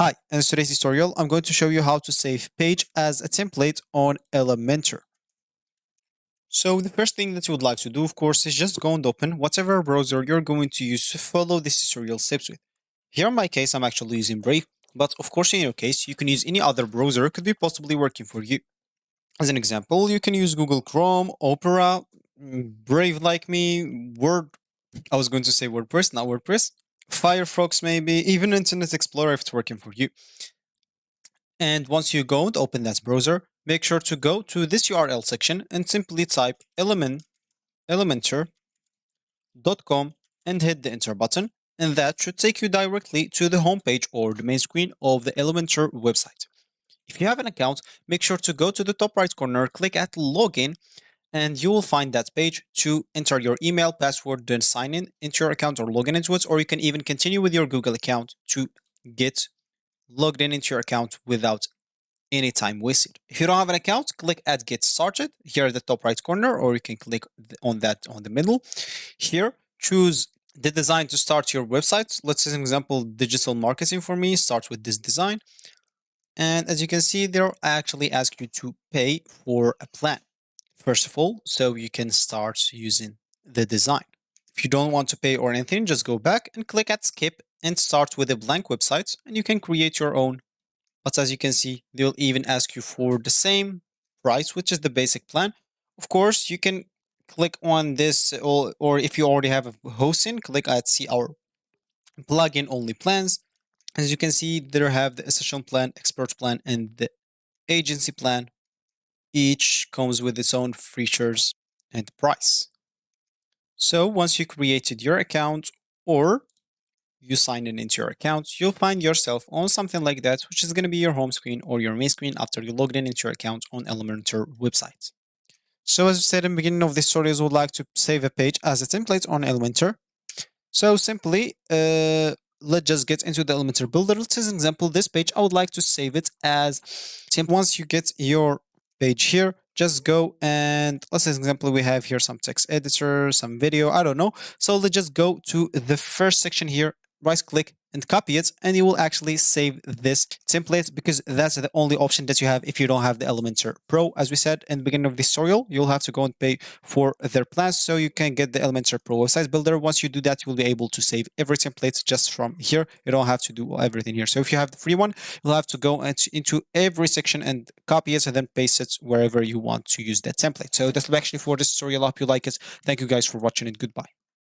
Hi, in today's tutorial, I'm going to show you how to save page as a template on Elementor. So the first thing that you would like to do, of course, is just go and open whatever browser you're going to use to follow this tutorial steps with. Here in my case, I'm actually using Brave, but of course in your case, you can use any other browser could be possibly working for you. As an example, you can use Google Chrome, Opera, Brave like me, Word, I was going to say WordPress, not WordPress, Firefox maybe, even Internet Explorer if it's working for you. And once you go and open that browser, make sure to go to this URL section and simply type elementor.com and hit the enter button. And that should take you directly to the homepage or the main screen of the Elementor website. If you have an account, make sure to go to the top right corner, click at login, and you will find that page to enter your email, password, then sign in into your account or log in into it, or you can even continue with your Google account to get logged in into your account without any time wasted. If you don't have an account, click at get started here at the top right corner, or you can click on that on the middle. Here, choose the design to start your website. Let's say, an example, digital marketing for me. Start with this design. And as you can see, they'll actually ask you to pay for a plan, first of all, so you can start using the design. If you don't want to pay or anything, just go back and click at skip and start with a blank website, and you can create your own. But as you can see, they'll even ask you for the same price, which is the basic plan. Of course, you can click on this, or if you already have a hosting, click at see our plugin only plans. As you can see, there have the essential plan, expert plan, and the agency plan. Each comes with its own features and price. So once you created your account or you sign in into your account, you'll find yourself on something like that, which is going to be your home screen or your main screen after you logged in into your account on Elementor website. So as I said in the beginning of this tutorial, I would like to save a page as a template on Elementor. So simply, let's just get into the Elementor builder. Let's say, as an example, this page, I would like to save it as simple. Once you get your page here, just go and let's say, as an example, we have here some text editor, some video, I don't know. So let's just go to the first section here, right click and copy it, and you will actually save this template because that's the only option that you have if you don't have the Elementor Pro. As we said in the beginning of this tutorial, you'll have to go and pay for their plans so you can get the Elementor Pro website builder. Once you do that, you will be able to save every template just from here. You don't have to do everything here. So if you have the free one, you'll have to go into every section and copy it and then paste it wherever you want to use that template. So that's actually for this tutorial. I hope you like it. Thank you guys for watching and goodbye.